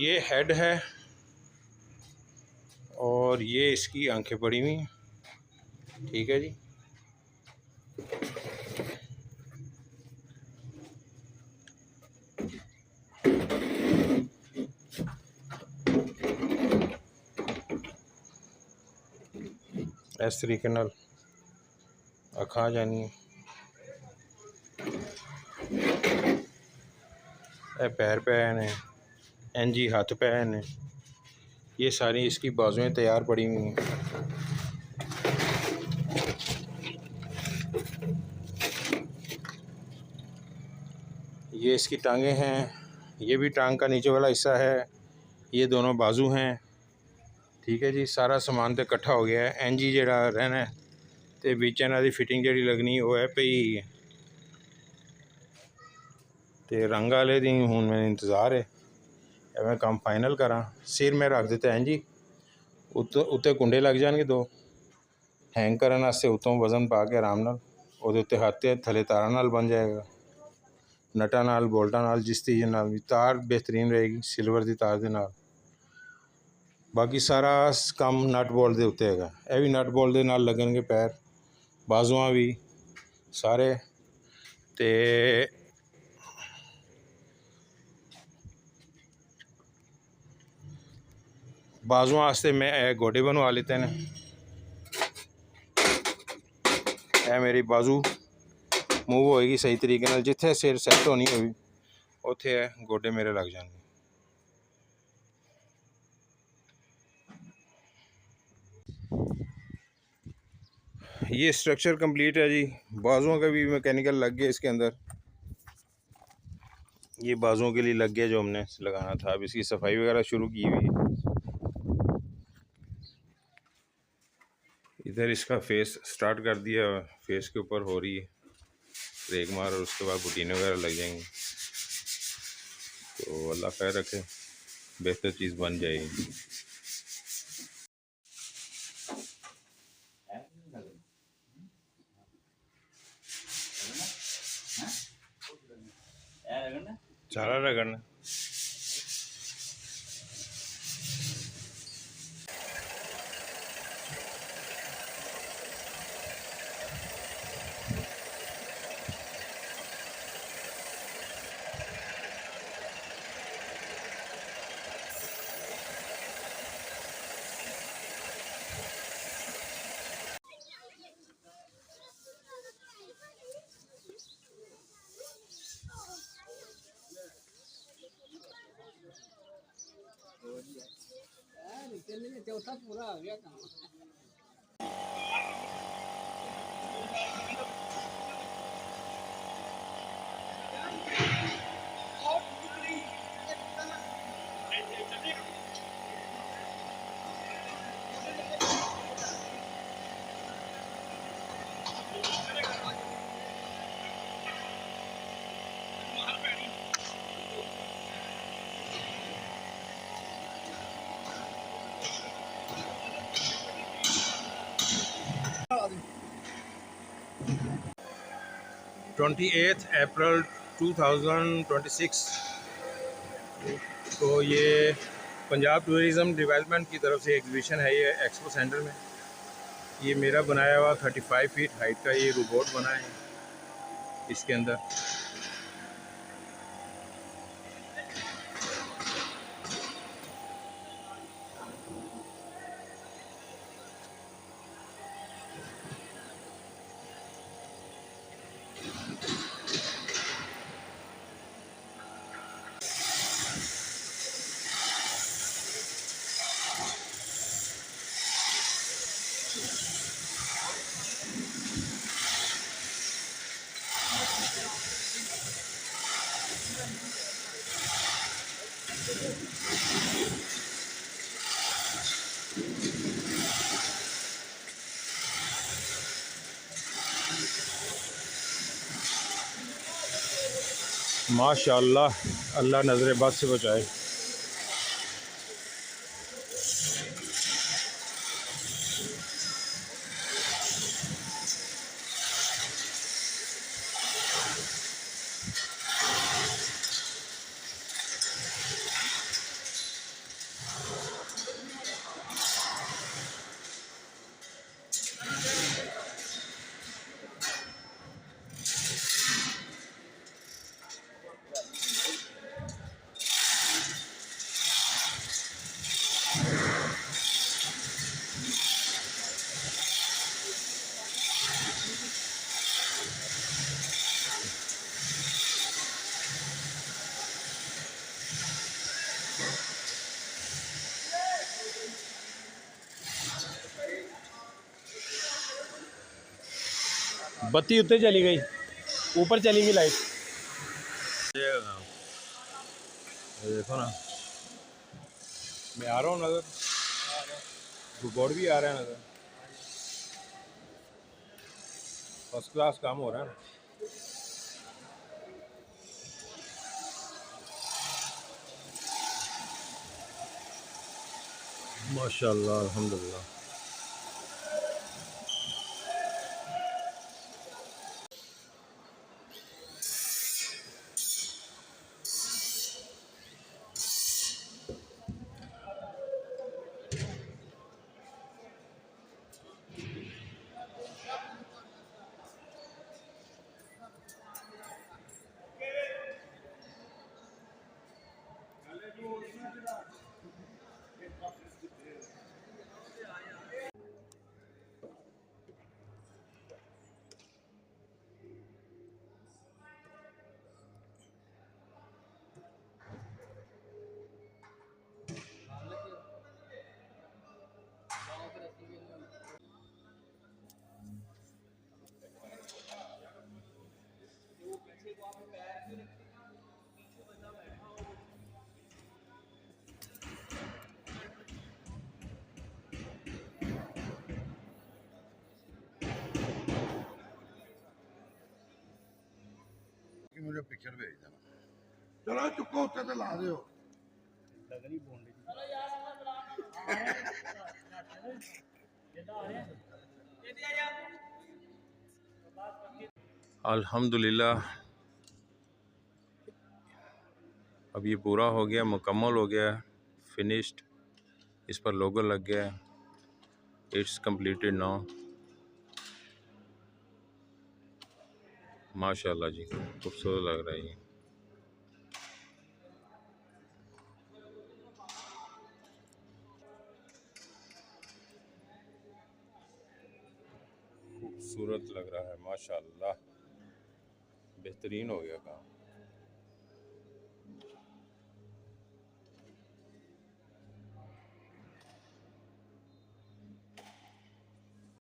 ये हेड है और ये इसकी आंखें पड़ी हुई हैं। ठीक है जी। इस तरीके नाल अखा जानी पैर पे ने इंज ही हथ पे ने। ये सारी इसकी बाजुएं तैयार पड़ी हुई हैं। ये इसकी टांगें हैं। ये भी टांग का नीचे वाला हिस्सा है। ये दोनों बाजू हैं। ठीक है जी। सारा समान तो इकट्ठा हो गया है। इंज ही जेड़ा रहना है तो बीच इन्हां दी फिटिंग जी लगनी वो है पई तो रंग वाले दी हुण मैंने इंतज़ार है मैं काम फाइनल करा। सिर में रख दिता इंज ही उत्ते कुंडे लग जाएंगे दो हैंग करने वास्ते उतों वजन पा के आराम नाल उहदे उत्ते हथ थले तारा नाल बन जाएगा नटा नाल बोल्टा नाल जिस चीज़ नाल भी तार बेहतरीन रहेगी सिल्वर की तार दे नाल। बाकी सारा काम नट बोल्ट के उत्ते है। यह भी नट बोल्ट के नाल लगनगे पैर बाजुआं भी सारे ते बाजुआं वास्ते मैं गोडे बनवा लेते हैं। यह मेरी बाजू मूव होएगी सही तरीके नाल जिथे सिर सैट होनी होगी उत्थे गोडे मेरे लग जाएंगे। ये स्ट्रक्चर कंप्लीट है जी। बाजुओं का भी मैकेनिकल लग गया इसके अंदर। ये बाजुओं के लिए लग गया जो हमने लगाना था। अब इसकी सफाई वगैरह शुरू की हुई है। इधर इसका फेस स्टार्ट कर दिया। फेस के ऊपर हो रही है रेग मार और उसके बाद बुटीने वगैरह लग जाएंगी। तो अल्लाह खैर रखे बेहतर चीज़ बन जाएगी। सारा रगड़ना चौथा पूरा आ गया काम। ट्वेंटी एथ अप्रैल 2026 तो ये पंजाब टूरिज़म डेवलपमेंट की तरफ से एग्जीबिशन है। ये एक्सपो सेंटर में ये मेरा बनाया हुआ 35 फीट हाइट का ये रोबोट बना है इसके अंदर। माशाअल्लाह अल्लाह नज़र बद से बचाए। बत्ती उत्ते चली गई, ऊपर चली गई लाइट। ये देखो ना, मैं आ रहा हूँ नज़र, बोर्ड भी आ रहा है नज़र। फर्स्ट क्लास काम हो रहा है। माशाल्लाह, अल्हम्दुलिल्लाह। कि मुझे पिक्चर भेज देना। चलो चुको उत्ते ते ला दियो। अल्हम्दुलिल्लाह, अब ये पूरा हो गया, मुकम्मल हो गया, फिनिश्ड। इस पर लोगो लग गया है। It's completed now. माशाल्लाह जी, खूबसूरत लग रहा है ये। खूबसूरत लग रहा है माशाल्लाह, बेहतरीन हो गया काम।